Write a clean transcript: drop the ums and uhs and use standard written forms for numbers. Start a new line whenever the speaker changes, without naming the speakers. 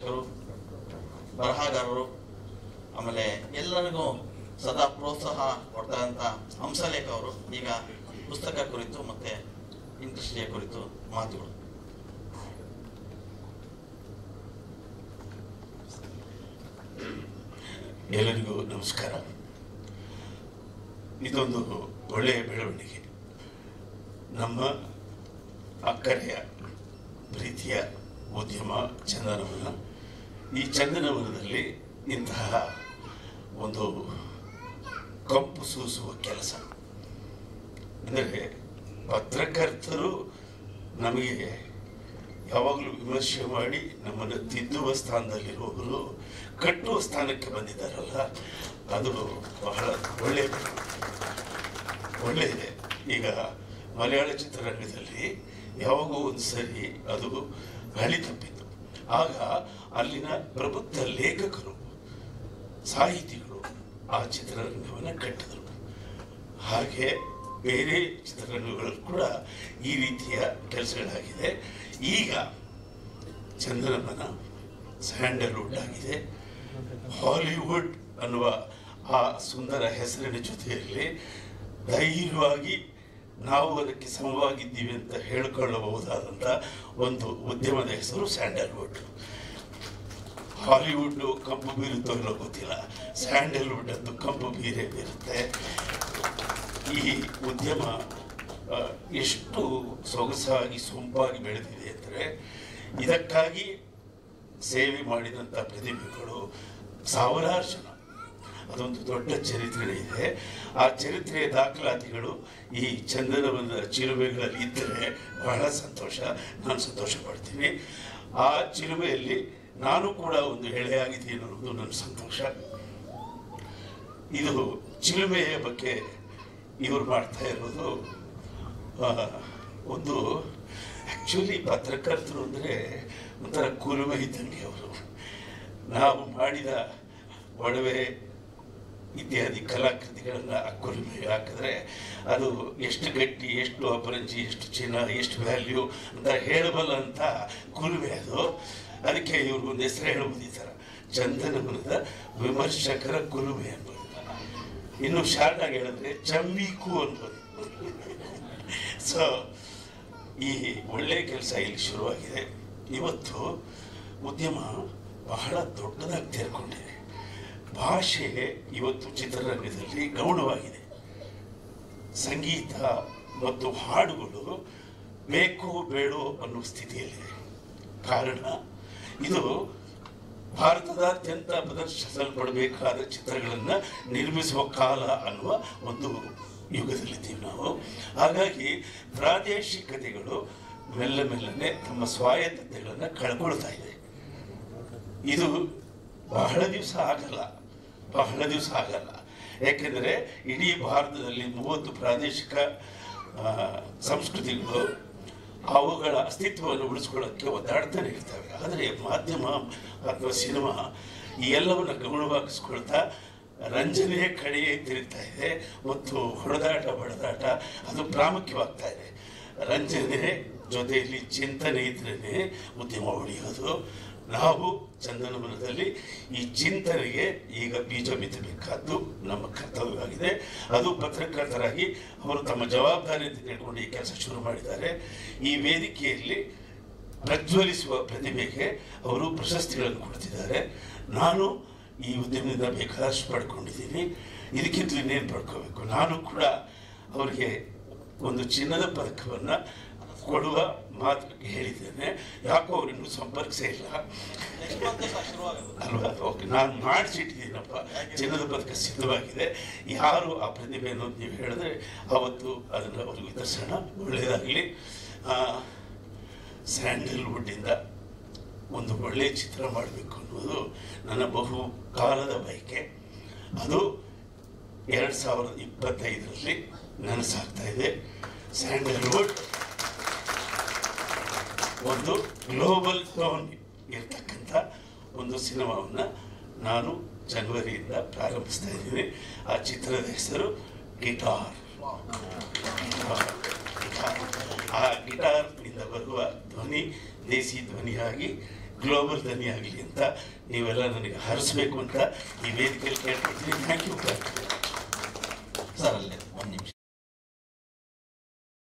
ನಿರ್ದೇಶಕರು, ಬರಹಗಾರರು, ಆಮೇಲೆ ಎಲ್ಲರಿಗೂ ಸದಾ ಪ್ರೋತ್ಸಾಹ ಕೊಡ್ತಕ್ಕಂಥ ಹಂಸಲೇಖ ಅವರು ಈಗ ಪುಸ್ತಕ ಕುರಿತು ಮತ್ತು ಇಂಡಸ್ಟ್ರಿಯ ಕುರಿತು ಮಾತುಗಳು.
ಎಲ್ಲರಿಗೂ ನಮಸ್ಕಾರ. ಇದೊಂದು ಒಳ್ಳೆಯ ಬೆಳವಣಿಗೆ. ನಮ್ಮ ಅಕ್ಕರೆಯ ಪ್ರೀತಿಯ ಉದ್ಯಮ ಚಂದನವನ. ಈ ಚಂದನವನದಲ್ಲಿ ಇಂತಹ ಒಂದು ಕಂಪು ಸೂಸುವ ಕೆಲಸ ಅಂದರೆ ಪತ್ರಕರ್ತರು ನಮಗೆ ಯಾವಾಗಲೂ ವಿಮರ್ಶೆ ಮಾಡಿ ನಮ್ಮನ್ನು ತಿದ್ದುವ ಸ್ಥಾನದಲ್ಲಿರುವವರು ಕಟ್ಟುವ ಸ್ಥಾನಕ್ಕೆ ಬಂದಿದ್ದಾರಲ್ಲ, ಅದು ಬಹಳ ಒಳ್ಳೆಯದೆ. ಈಗ ಮಲಯಾಳ ಚಿತ್ರರಂಗದಲ್ಲಿ ಯಾವಾಗೋ ಒಂದು ಸರಿ ಅದು ಗಾಳಿ ತಪ್ಪಿತ್ತು. ಆಗ ಅಲ್ಲಿನ ಪ್ರಬುದ್ಧ ಲೇಖಕರು, ಸಾಹಿತಿಗಳು ಆ ಚಿತ್ರರಂಗವನ್ನು ಕಟ್ಟಿದರು. ಹಾಗೆ ಬೇರೆ ಚಿತ್ರರಂಗಗಳು ಕೂಡ ಈ ರೀತಿಯ ಕೆಲಸಗಳಾಗಿದೆ. ಈಗ ಚಂದನವನ ಸ್ಯಾಂಡಲ್ವುಡ್ ಆಗಿದೆ. ಹಾಲಿವುಡ್ ಅನ್ನುವ ಆ ಸುಂದರ ಹೆಸರಿನ ಜೊತೆಯಲ್ಲಿ ಧೈರ್ಯವಾಗಿ ನಾವು ಅದಕ್ಕೆ ಸಮವಾಗಿದ್ದೀವಿ ಅಂತ ಹೇಳಿಕೊಳ್ಳಬಹುದಾದಂಥ ಒಂದು ಉದ್ಯಮದ ಹೆಸರು ಸ್ಯಾಂಡಲ್ವುಡ್. ಹಾಲಿವುಡ್ ಕಂಪು ಬೀರುತ್ತೋ ಇಲ್ಲೋ ಗೊತ್ತಿಲ್ಲ, ಸ್ಯಾಂಡಲ್ವುಡ್ ಅಂತೂ ಕಂಪು ಬೀರೇ ಬೀರುತ್ತೆ. ಈ ಉದ್ಯಮ ಎಷ್ಟು ಸೊಗಸಾಗಿ ಸೊಂಪಾಗಿ ಬೆಳೆದಿದೆ ಅಂದರೆ ಇದಕ್ಕಾಗಿ ಸೇವೆ ಮಾಡಿದಂಥ ಪ್ರತಿಭೆಗಳು ಸಾವಿರಾರು ಜನ. ಅದೊಂದು ದೊಡ್ಡ ಚರಿತ್ರೆ ಇದೆ. ಆ ಚರಿತ್ರೆಯ ದಾಖಲಾತಿಗಳು ಈ ಚಂದನವನದ ಚಿಲುಮೆಗಳಲ್ಲಿ ಇದ್ದರೆ ಬಹಳ ಸಂತೋಷ, ನಾನು ಸಂತೋಷ ಪಡ್ತೀನಿ. ಆ ಚಿಲುಮೆಯಲ್ಲಿ ನಾನು ಕೂಡ ಒಂದು ಎಳೆಯಾಗಿದ್ದೀನಿ ಅನ್ನೋದು ನನ್ನ ಸಂತೋಷ. ಇದು ಚಿಲುಮೆಯ ಬಗ್ಗೆ ಇವರು ಮಾಡ್ತಾ ಇರೋದು ಒಂದು ಆ್ಯಕ್ಚುಲಿ ಪತ್ರಕರ್ತರು ಅಂದರೆ ಒಂಥರ ಕುಲುಮೆ ಇದ್ದಂಗೆ ಅವರು. ನಾವು ಮಾಡಿದ ಒಡವೆ ಇತ್ಯಾದಿ ಕಲಾಕೃತಿಗಳನ್ನು ಆ ಕುಲುಮೆ ಹಾಕಿದ್ರೆ ಅದು ಎಷ್ಟು ಗಟ್ಟಿ, ಎಷ್ಟು ಅಪರಂಜಿ, ಎಷ್ಟು ಚಿನ್ನ, ಎಷ್ಟು ವ್ಯಾಲ್ಯೂ ಅಂತ ಹೇಳಬಲ್ಲಂಥ ಕುಲುಮೆ ಅದು. ಅದಕ್ಕೆ ಇವರು ಒಂದು ಹೆಸರು ಹೇಳ್ಬೋದು, ಈ ಥರ ಚಂದನವನದ ವಿಮರ್ಶಕರ ಕುಲುಮೆ ಅನ್ಬೋದು. ಇನ್ನು ಶಾರ್ಟ್ ಆಗಿ ಹೇಳಿದ್ರೆ ಚಂಬೀಕು ಅನ್ಬೋದು. ಸೊ ಈ ಒಳ್ಳೆಯ ಕೆಲಸ ಇಲ್ಲಿ ಶುರುವಾಗಿದೆ. ಇವತ್ತು ಉದ್ಯಮ ಬಹಳ ದೊಡ್ಡದಾಗಿ ತೆರೆಕೊಂಡಿದೆ. ಭಾಷೆ ಇವತ್ತು ಚಿತ್ರರಂಗದಲ್ಲಿ ಗೌಣವಾಗಿದೆ. ಸಂಗೀತ ಮತ್ತು ಹಾಡುಗಳು ಬೇಕೋ ಬೇಡೋ ಅನ್ನೋ ಸ್ಥಿತಿಯಲ್ಲಿದೆ. ಕಾರಣ ಇದು ಭಾರತದಾದ್ಯಂತ ಪ್ರದರ್ಶಿಸಲ್ಪಡಬೇಕಾದ ಚಿತ್ರಗಳನ್ನು ನಿರ್ಮಿಸುವ ಕಾಲ ಅನ್ನುವ ಒಂದು ಯುಗದಲ್ಲಿದ್ದೀವಿ ನಾವು. ಹಾಗಾಗಿ ಪ್ರಾದೇಶಿಕತೆಗಳು ಮೆಲ್ಲ ಮೆಲ್ಲನೆ ತಮ್ಮ ಸ್ವಾಯತ್ತತೆಗಳನ್ನು ಕಳ್ಕೊಳ್ತಾ ಇದೆ. ಇದು ಬಹಳ ದಿವಸ ಆಗಲ್ಲ. ಯಾಕೆಂದರೆ ಇಡೀ ಭಾರತದಲ್ಲಿ 30 ಪ್ರಾದೇಶಿಕ ಸಂಸ್ಕೃತಿಗಳು ಅವುಗಳ ಅಸ್ತಿತ್ವವನ್ನು ಉಳಿಸ್ಕೊಳ್ಳೋಕ್ಕೆ ಒದ್ದಾಡ್ತಾನೆ ಇರ್ತವೆ. ಆದರೆ ಮಾಧ್ಯಮ ಅಥವಾ ಸಿನಿಮಾ ಈ ಎಲ್ಲವನ್ನು ಗಮನವಾಗಿಸ್ಕೊಳ್ತಾ ರಂಜನೆಯ ಕಡೆಯೇ ತಿರುಗ್ತಾ ಇದೆ ಮತ್ತು ಹೊಡೆದಾಟ ಬಡದಾಟ ಅದು ಪ್ರಾಮುಖ್ಯವಾಗ್ತಾ ಇದೆ. ರಂಜನೆ ಜೊತೆಯಲ್ಲಿ ಚಿಂತನೆ ಇದ್ರೇ ಉದ್ಯಮ ಉಳಿಯೋದು. ನಾವು ಚಂದನವನದಲ್ಲಿ ಈ ಚಿಂತನೆಗೆ ಈಗ ಬೀಜ ಬಿತ್ತಬೇಕಾದ್ದು ನಮ್ಮ ಕರ್ತವ್ಯವಾಗಿದೆ. ಅದು ಪತ್ರಕರ್ತರಾಗಿ ಅವರು ತಮ್ಮ ಜವಾಬ್ದಾರಿ ಅಂತ ತಿಳ್ಕೊಂಡು ಈ ಕೆಲಸ ಶುರು ಮಾಡಿದ್ದಾರೆ. ಈ ವೇದಿಕೆಯಲ್ಲಿ ಪ್ರಜ್ವಲಿಸುವ ಪ್ರತಿಭೆಗೆ ಅವರು ಪ್ರಶಸ್ತಿಗಳನ್ನು ಕೊಡ್ತಿದ್ದಾರೆ. ನಾನು ಈ ಉದ್ಯಮದಿಂದ ಬೇಕಾದಷ್ಟು ಪಡ್ಕೊಂಡಿದ್ದೀನಿ. ಇದಕ್ಕಿಂತ ಇನ್ನೇನು ಪಡ್ಕೋಬೇಕು. ನಾನು ಕೂಡ ಅವರಿಗೆ ಒಂದು ಚಿನ್ನದ ಪದಕವನ್ನು ಕೊಡುವ ಮಾತು ಹೇಳಿದ್ದೇನೆ. ಯಾಕೋ ಅವ್ರು ಇನ್ನೂ ಸಂಪರ್ಕಿಸೇ ಇಲ್ಲ ಅಲ್ವಾ? ಓಕೆ, ನಾನು ಮಾಡಿಸಿಟ್ಟಿದ್ದೀನಪ್ಪ. ಚಿನ್ನದ ಪದಕ ಸಿದ್ಧವಾಗಿದೆ. ಯಾರು ಆ ಪ್ರತಿಭೆ ಅನ್ನೋದು ನೀವು ಹೇಳಿದ್ರೆ ಅವತ್ತು ಅದನ್ನು ಅವ್ರಿಗೆ ವಿತರಿಸೋಣ. ಒಳ್ಳೆಯದಾಗಲಿ. ಸ್ಯಾಂಡಲ್ವುಡ್ಡಿಂದ ಒಂದು ಒಳ್ಳೆಯ ಚಿತ್ರ ಮಾಡಬೇಕು ಅನ್ನೋದು ನನ್ನ ಬಹು ಕಾಲದ ಬಯಕೆ. ಅದು 2025ರಲ್ಲಿ ನನಸಾಗ್ತಾ ಇದೆ. ಸ್ಯಾಂಡಲ್ವುಡ್ ಒಂದು ಗ್ಲೋಬಲ್ ಟೋನ್ ಇರ್ತಕ್ಕಂಥ ಒಂದು ಸಿನಿಮಾವನ್ನು ನಾನು ಜನವರಿಯಿಂದ ಪ್ರಾರಂಭಿಸ್ತಾ ಇದ್ದೀನಿ. ಆ ಚಿತ್ರದ ಹೆಸರು ಗಿಟಾರ್. ಆ ಗಿಟಾರ್ನಿಂದ ಬರುವ ಧ್ವನಿ ದೇಸಿ ಧ್ವನಿಯಾಗಿ ಗ್ಲೋಬಲ್ ಧ್ವನಿ ಆಗಲಿ ಅಂತ ನೀವೆಲ್ಲ ನನಗೆ ಹರಿಸ್ಬೇಕು ಅಂತ ಈ ವೇದಿಕೆಯಲ್ಲಿ ಕೇಳ್ಕೊಳ್ತೀನಿ. Thank you
sir. ಅಲ್ಲೇ ಒಂದು ನಿಮಿಷ.